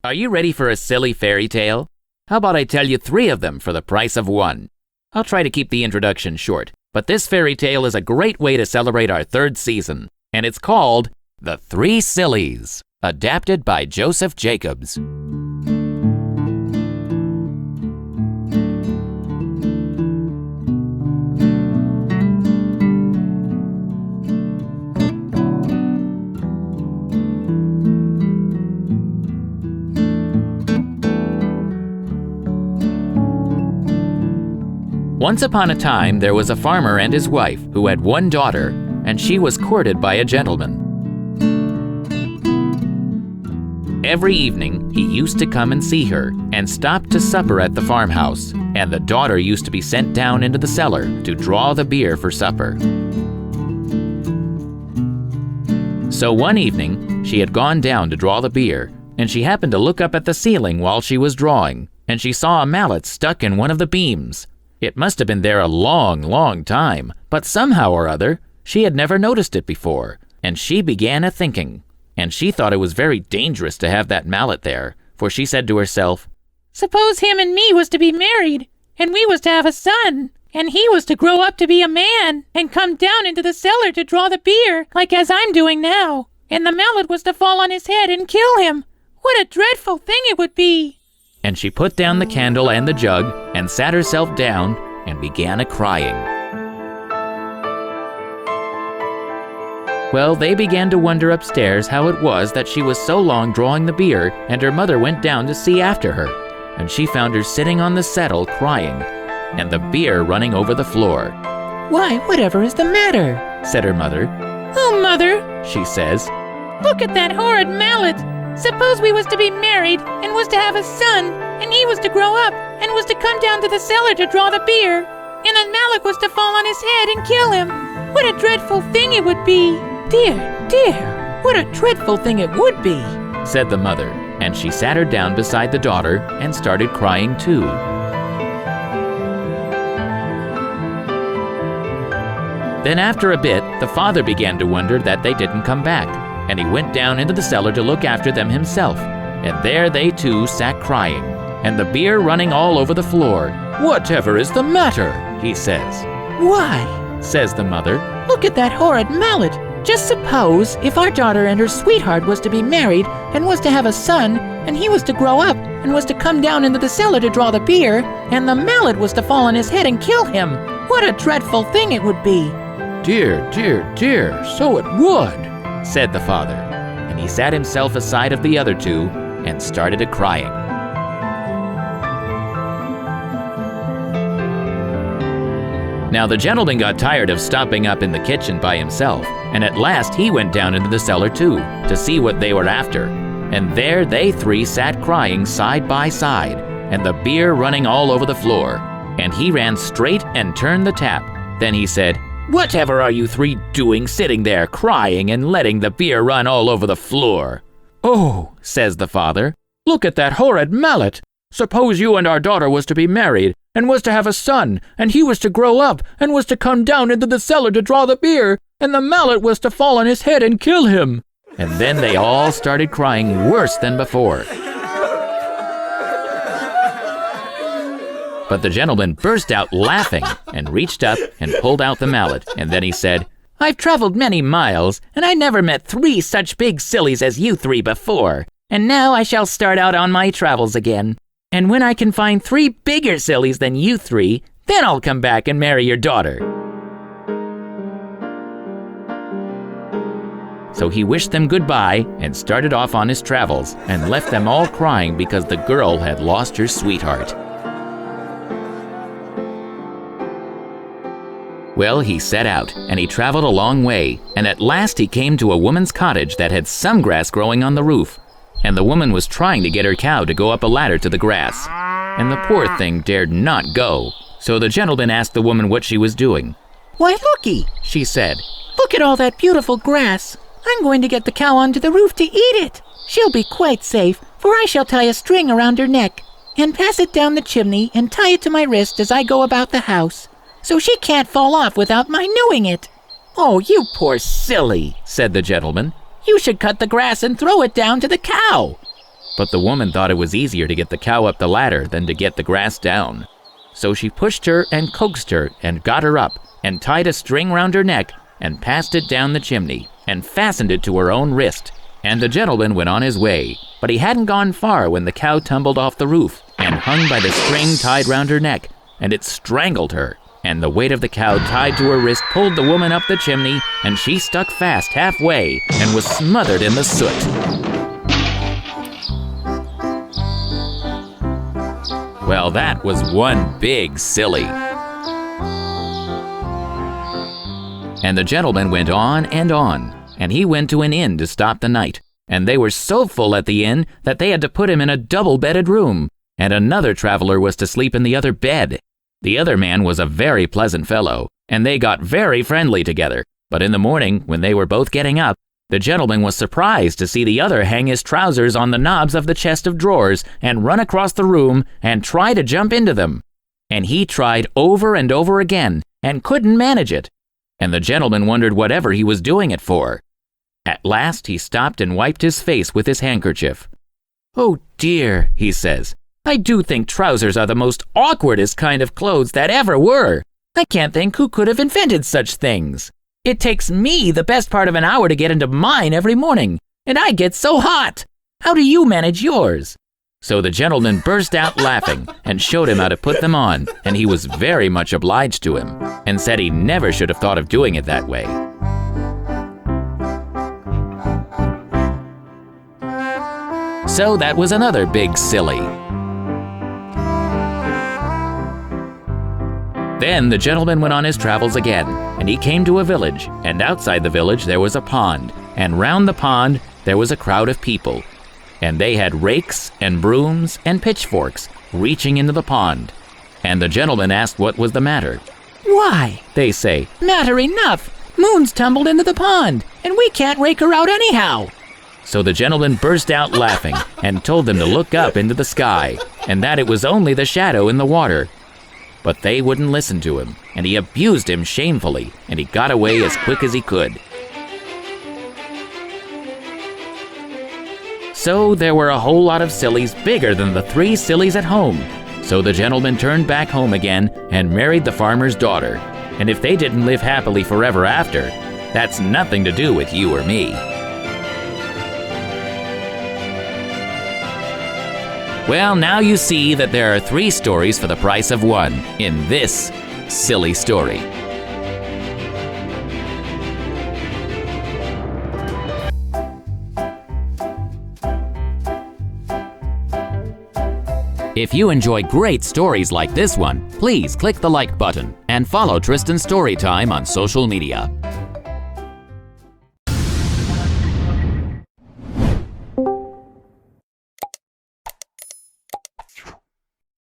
Are you ready for a silly fairy tale? How about I tell you 3 of them for the price of 1? I'll try to keep the introduction short, but this fairy tale is a great way to celebrate our 3rd season, and it's called The Three Sillies, adapted by Joseph Jacobs. Once upon a time, there was a farmer and his wife who had 1 daughter, and she was courted by a gentleman. Every evening, he used to come and see her and stop to supper at the farmhouse, and the daughter used to be sent down into the cellar to draw the beer for supper. So one evening, she had gone down to draw the beer, and she happened to look up at the ceiling while she was drawing, and she saw a mallet stuck in one of the beams. It must have been there a long, long time, but somehow or other, she had never noticed it before, and she began a-thinking. And she thought it was very dangerous to have that mallet there, for she said to herself, "Suppose him and me was to be married, and we was to have a son, and he was to grow up to be a man, and come down into the cellar to draw the beer, like as I'm doing now, and the mallet was to fall on his head and kill him. What a dreadful thing it would be!" And she put down the candle and the jug and sat herself down and began a-crying. Well, they began to wonder upstairs how it was that she was so long drawing the beer, and her mother went down to see after her, and she found her sitting on the settle crying, and the beer running over the floor. "Why, whatever is the matter?" said her mother. "Oh, Mother," she says, "look at that horrid mallet. Suppose we was to be married, and was to have a son, and he was to grow up, and was to come down to the cellar to draw the beer, and the mallet was to fall on his head and kill him. What a dreadful thing it would be!" "Dear, dear, what a dreadful thing it would be," said the mother, and she sat her down beside the daughter and started crying too. Then after a bit, the father began to wonder that they didn't come back, and he went down into the cellar to look after them himself, and there they too sat crying, and the beer running all over the floor. "Whatever is the matter?" he says. "Why," says the mother, "look at that horrid mallet. Just suppose if our daughter and her sweetheart was to be married, and was to have a son, and he was to grow up, and was to come down into the cellar to draw the beer, and the mallet was to fall on his head and kill him. What a dreadful thing it would be!" "Dear, dear, dear, so it would," said the father, and he sat himself aside of the other 2 and started a-crying. Now the gentleman got tired of stopping up in the kitchen by himself, and at last he went down into the cellar too, to see what they were after. And there they 3 sat crying side by side, and the beer running all over the floor. And he ran straight and turned the tap. Then he said, "Whatever are you 3 doing sitting there crying and letting the beer run all over the floor?" "Oh," says the father, "look at that horrid mallet. Suppose you and our daughter was to be married, and was to have a son, and he was to grow up, and was to come down into the cellar to draw the beer, and the mallet was to fall on his head and kill him." And then they all started crying worse than before. But the gentleman burst out laughing and reached up and pulled out the mallet, and then he said, "I've traveled many miles, and I never met 3 such big sillies as you 3 before, and now I shall start out on my travels again. And when I can find 3 bigger sillies than you 3, then I'll come back and marry your daughter." So he wished them goodbye and started off on his travels, and left them all crying because the girl had lost her sweetheart. Well, he set out, and he traveled a long way, and at last he came to a woman's cottage that had some grass growing on the roof. And the woman was trying to get her cow to go up a ladder to the grass, and the poor thing dared not go. So the gentleman asked the woman what she was doing. "Why, looky," she said. "Look at all that beautiful grass. I'm going to get the cow onto the roof to eat it. She'll be quite safe, for I shall tie a string around her neck, and pass it down the chimney and tie it to my wrist as I go about the house, so she can't fall off without my knowing it." "Oh, you poor silly," said the gentleman. "You should cut the grass and throw it down to the cow." But the woman thought it was easier to get the cow up the ladder than to get the grass down. So she pushed her and coaxed her and got her up and tied a string round her neck and passed it down the chimney and fastened it to her own wrist. And the gentleman went on his way, but he hadn't gone far when the cow tumbled off the roof and hung by the string tied round her neck, and it strangled her. And the weight of the cow tied to her wrist pulled the woman up the chimney, and she stuck fast halfway and was smothered in the soot. Well, that was one big silly. And the gentleman went on, and he went to an inn to stop the night. And they were so full at the inn that they had to put him in a double-bedded room, and another traveler was to sleep in the other bed. The other man was a very pleasant fellow, and they got very friendly together. But in the morning, when they were both getting up, the gentleman was surprised to see the other hang his trousers on the knobs of the chest of drawers and run across the room and try to jump into them. And he tried over and over again and couldn't manage it. And the gentleman wondered whatever he was doing it for. At last he stopped and wiped his face with his handkerchief. "Oh dear," he says, "I do think trousers are the most awkwardest kind of clothes that ever were. I can't think who could have invented such things. It takes me the best part of an hour to get into mine every morning, and I get so hot. How do you manage yours?" So the gentleman burst out laughing and showed him how to put them on, and he was very much obliged to him and said he never should have thought of doing it that way. So that was another big silly. Then the gentleman went on his travels again, and he came to a village, and outside the village there was a pond, and round the pond there was a crowd of people. And they had rakes and brooms and pitchforks reaching into the pond. And the gentleman asked what was the matter. "Why," they say, "matter enough. Moon's tumbled into the pond, and we can't rake her out anyhow." So the gentleman burst out laughing and told them to look up into the sky, and that it was only the shadow in the water. But they wouldn't listen to him, and he abused him shamefully, and he got away as quick as he could. So there were a whole lot of sillies bigger than the 3 sillies at home. So the gentleman turned back home again and married the farmer's daughter. And if they didn't live happily forever after, that's nothing to do with you or me. Well, now you see that there are 3 stories for the price of 1 in this silly story. If you enjoy great stories like this one, please click the like button and follow Tristan's Storytime on social media.